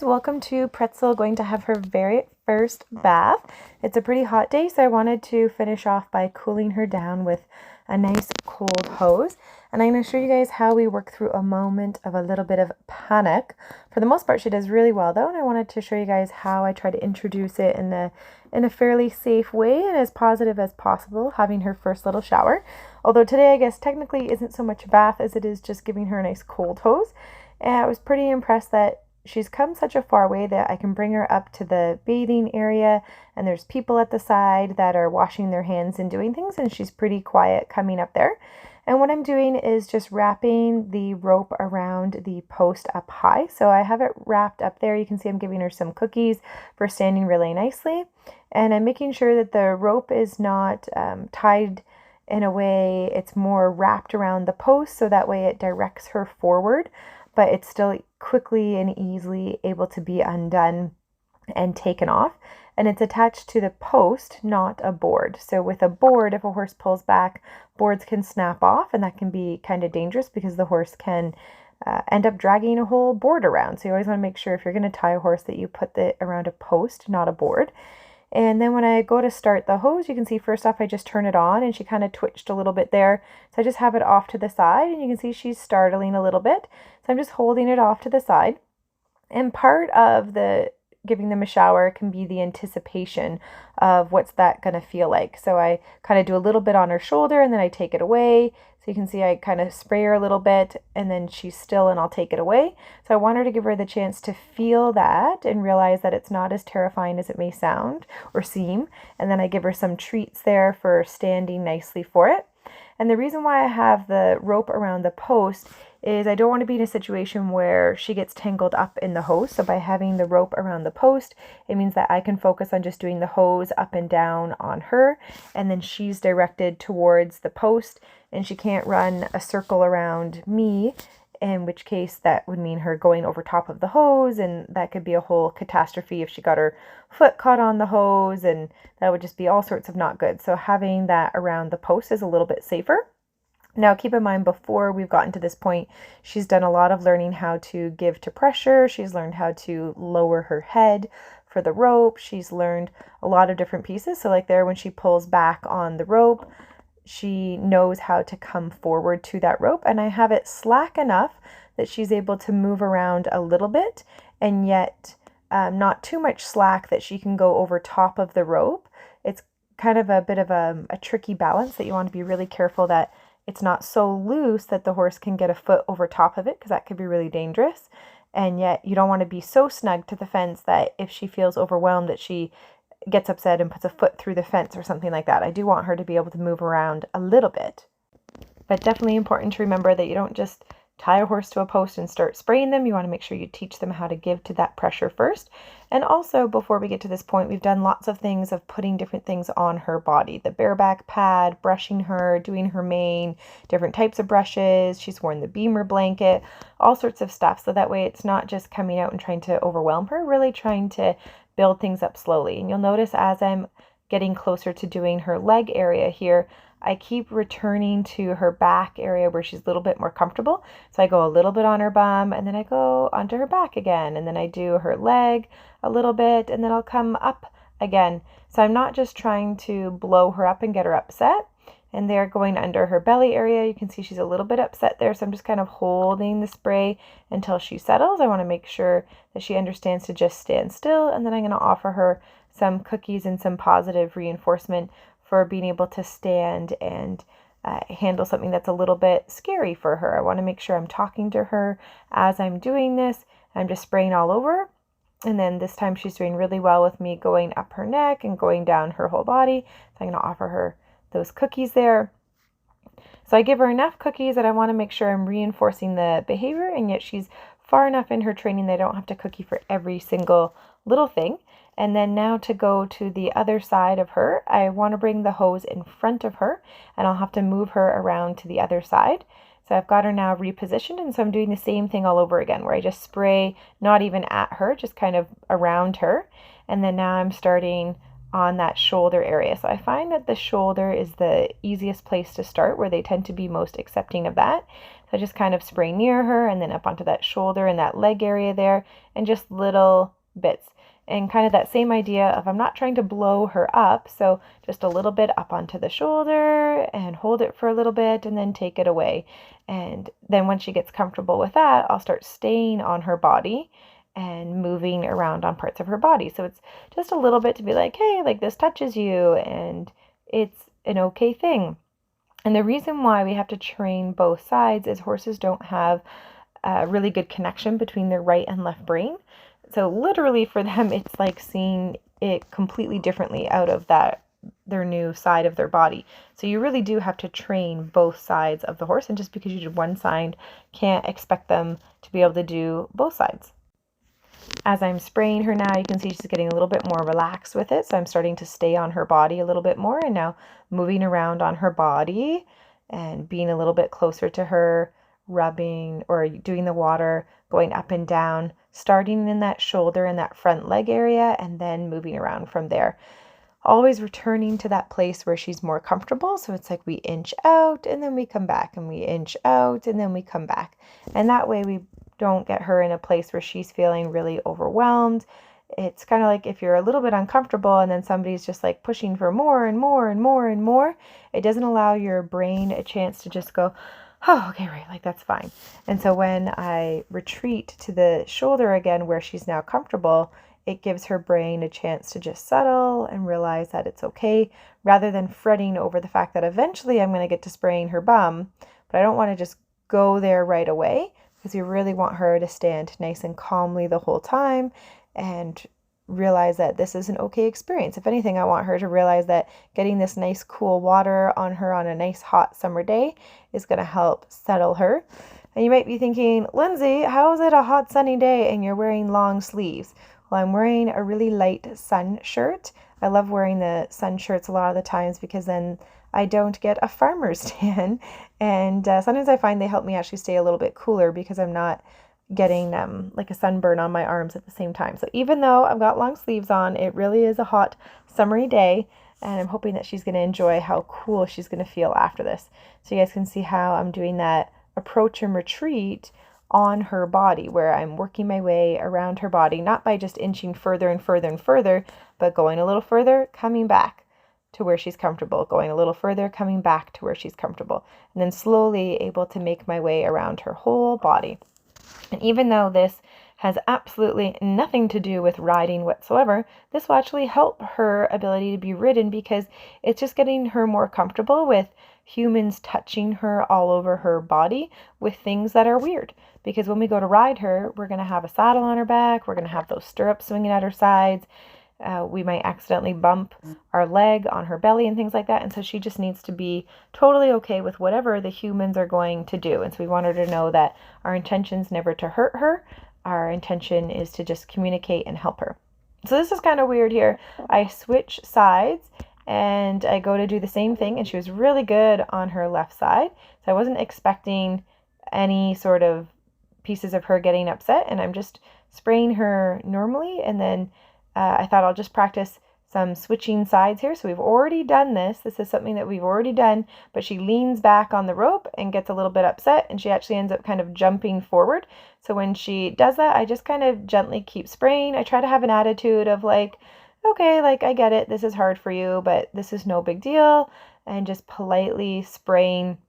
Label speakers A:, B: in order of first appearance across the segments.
A: guys, welcome to Pretzel going to have her very first bath. It's a pretty hot day, so I wanted to finish off by cooling her down with a nice cold hose. And I'm going to show you guys how we work through a moment of a little bit of panic. For the most part, she does really well though, and I wanted to show you guys how I try to introduce it in a fairly safe way and as positive as possible, having her first little shower. Although today I guess technically isn't so much a bath as it is just giving her a nice cold hose. And I was pretty impressed that she's come such a far way that I can bring her up to the bathing area, and there's people at the side that are washing their hands and doing things, and she's pretty quiet coming up there. And what I'm doing is just wrapping the rope around the post up high. So I have it wrapped up there. You can see I'm giving her some cookies for standing really nicely. And I'm making sure that the rope is not tied in a way, it's more wrapped around the post, so that way it directs her forward, but it's still quickly and easily able to be undone and taken off. And it's attached to the post, not a board. So with a board, if a horse pulls back, boards can snap off, and that can be kind of dangerous because the horse can end up dragging a whole board around. So you always want to make sure if you're going to tie a horse that you put it around a post, not a board. And then when I go to start the hose, you can see first off I just turn it on, and she kind of twitched a little bit there. So I just have it off to the side, and you can see she's startling a little bit. So I'm just holding it off to the side. And part of the giving them a shower can be the anticipation of what's that going to feel like. So I kind of do a little bit on her shoulder, and then I take it away. So you can see I kind of spray her a little bit, and then she's still, and I'll take it away. So I want her to give her the chance to feel that and realize that it's not as terrifying as it may sound or seem. And then I give her some treats there for standing nicely for it. And the reason why I have the rope around the post is I don't want to be in a situation where she gets tangled up in the hose. So by having the rope around the post, it means that I can focus on just doing the hose up and down on her, and then she's directed towards the post, and she can't run a circle around me, in which case that would mean her going over top of the hose, and that could be a whole catastrophe if she got her foot caught on the hose, and that would just be all sorts of not good. So having that around the post is a little bit safer. Now keep in mind, before we've gotten to this point, she's done a lot of learning how to give to pressure. She's learned how to lower her head for the rope. She's learned a lot of different pieces. So like there, when she pulls back on the rope, she knows how to come forward to that rope, and I have it slack enough that she's able to move around a little bit, and yet not too much slack that she can go over top of the rope. It's kind of a bit of a tricky balance that you want to be really careful that it's not so loose that the horse can get a foot over top of it, because that could be really dangerous. And yet you don't want to be so snug to the fence that if she feels overwhelmed that she gets upset and puts a foot through the fence or something like that. I do want her to be able to move around a little bit. But definitely important to remember that you don't just tie a horse to a post and start spraying them. You want to make sure you teach them how to give to that pressure first. And also, before we get to this point, we've done lots of things of putting different things on her body. The bareback pad, brushing her, doing her mane, different types of brushes. She's worn the Beamer blanket, all sorts of stuff. So that way it's not just coming out and trying to overwhelm her, really trying to build things up slowly. And you'll notice as I'm getting closer to doing her leg area here, I keep returning to her back area where she's a little bit more comfortable. So I go a little bit on her bum, and then I go onto her back again, and then I do her leg a little bit, and then I'll come up again. So I'm not just trying to blow her up and get her upset. And they're going under her belly area. You can see she's a little bit upset there, so I'm just kind of holding the spray until she settles. I want to make sure that she understands to just stand still, and then I'm going to offer her some cookies and some positive reinforcement for being able to stand and handle something that's a little bit scary for her. I want to make sure I'm talking to her as I'm doing this. I'm just spraying all over. And then this time she's doing really well with me going up her neck and going down her whole body. So I'm going to offer her those cookies there. So I give her enough cookies that I want to make sure I'm reinforcing the behavior, and yet she's far enough in her training that I don't have to cookie for every single little thing. And then now to go to the other side of her, I want to bring the hose in front of her, and I'll have to move her around to the other side. So I've got her now repositioned, and so I'm doing the same thing all over again, where I just spray not even at her, just kind of around her. And then now I'm starting on that shoulder area. So I find that the shoulder is the easiest place to start, where they tend to be most accepting of that. So I just kind of spray near her and then up onto that shoulder and that leg area there, and just little bits. And kind of that same idea of, I'm not trying to blow her up, so just a little bit up onto the shoulder and hold it for a little bit and then take it away. And then when she gets comfortable with that, I'll start staying on her body and moving around on parts of her body. So it's just a little bit to be like, hey, like this touches you and it's an okay thing. And the reason why we have to train both sides is horses don't have a really good connection between their right and left brain. So literally for them, it's like seeing it completely differently out of their new side of their body. So you really do have to train both sides of the horse. And just because you did one side, can't expect them to be able to do both sides. As I'm spraying her now, you can see she's getting a little bit more relaxed with it. So I'm starting to stay on her body a little bit more, and now moving around on her body and being a little bit closer to her, rubbing or doing the water, going up and down, starting in that shoulder and that front leg area, and then moving around from there. Always returning to that place where she's more comfortable. So it's like we inch out and then we come back, and we inch out and then we come back. And that way we don't get her in a place where she's feeling really overwhelmed. It's kind of like if you're a little bit uncomfortable and then somebody's just like pushing for more and more and more and more, it doesn't allow your brain a chance to just go, oh, okay, right, like that's fine. And so when I retreat to the shoulder again where she's now comfortable, it gives her brain a chance to just settle and realize that it's okay, rather than fretting over the fact that eventually I'm going to get to spraying her bum, but I don't want to just go there right away, because we really want her to stand nice and calmly the whole time and realize that this is an okay experience. If anything, I want her to realize that getting this nice cool water on her on a nice hot summer day is going to help settle her. And you might be thinking, Lindsay, how is it a hot sunny day and you're wearing long sleeves? Well, I'm wearing a really light sun shirt. I love wearing the sun shirts a lot of the times because then I don't get a farmer's tan. And sometimes I find they help me actually stay a little bit cooler because I'm not getting like a sunburn on my arms at the same time. So even though I've got long sleeves on, it really is a hot summery day, and I'm hoping that she's going to enjoy how cool she's going to feel after this. So you guys can see how I'm doing that approach and retreat on her body, where I'm working my way around her body, not by just inching further and further and further, but going a little further, coming back to where she's comfortable, going a little further, coming back to where she's comfortable, and then slowly able to make my way around her whole body. And even though this has absolutely nothing to do with riding whatsoever, this will actually help her ability to be ridden, because it's just getting her more comfortable with humans touching her all over her body with things that are weird. Because when we go to ride her, we're going to have a saddle on her back, we're going to have those stirrups swinging at her sides, we might accidentally bump our leg on her belly and things like that. And so she just needs to be totally okay with whatever the humans are going to do. And so we want her to know that our intention's never to hurt her. Our intention is to just communicate and help her. So this is kind of weird here. I switch sides and I go to do the same thing, and she was really good on her left side. So I wasn't expecting any sort of pieces of her getting upset, and I'm just spraying her normally. And then I thought I'll just practice some switching sides here. So we've already done this. This is something that we've already done, but she leans back on the rope and gets a little bit upset, and she actually ends up kind of jumping forward. So when she does that, I just kind of gently keep spraying. I try to have an attitude of like, okay, like I get it. This is hard for you, but this is no big deal. And just politely spraying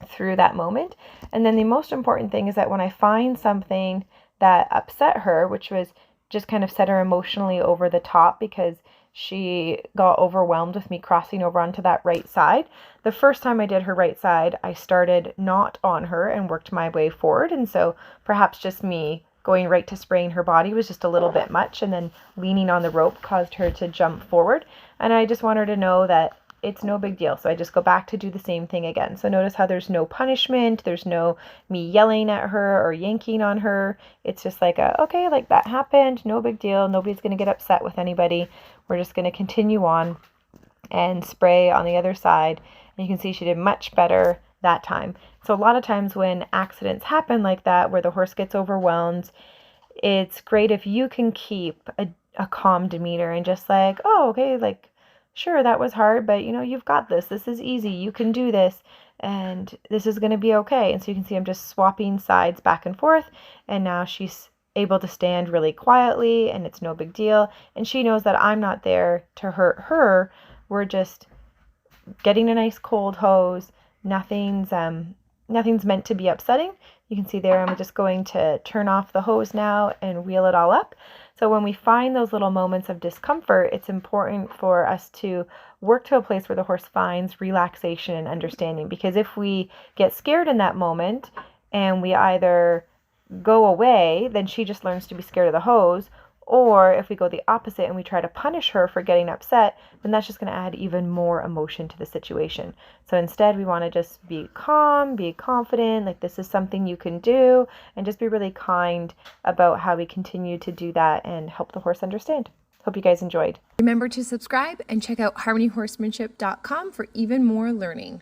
A: through that moment. And then the most important thing is that when I find something that upset her, which was just kind of set her emotionally over the top because she got overwhelmed with me crossing over onto that right side. The first time I did her right side, I started not on her and worked my way forward. And so perhaps just me going right to spraying her body was just a little bit much, and then leaning on the rope caused her to jump forward. And I just want her to know that it's no big deal. So I just go back to do the same thing again. So notice how there's no punishment. There's no me yelling at her or yanking on her. It's just like, okay, like that happened. No big deal. Nobody's going to get upset with anybody. We're just going to continue on and spray on the other side. And you can see she did much better that time. So a lot of times when accidents happen like that, where the horse gets overwhelmed, it's great if you can keep a calm demeanor and just like, oh, okay, like, sure, that was hard, but you've got this. This is easy. You can do this, and this is going to be okay. And so you can see I'm just swapping sides back and forth, and now she's able to stand really quietly, and it's no big deal. And she knows that I'm not there to hurt her. We're just getting a nice cold hose. Nothing's meant to be upsetting. You can see there I'm just going to turn off the hose now and wheel it all up. So when we find those little moments of discomfort, it's important for us to work to a place where the horse finds relaxation and understanding. Because if we get scared in that moment and we either go away, then she just learns to be scared of the hose. Or if we go the opposite and we try to punish her for getting upset, then that's just going to add even more emotion to the situation. So instead, we want to just be calm, be confident, like this is something you can do, and just be really kind about how we continue to do that and help the horse understand. Hope you guys enjoyed.
B: Remember to subscribe and check out harmonyhorsemanship.com for even more learning.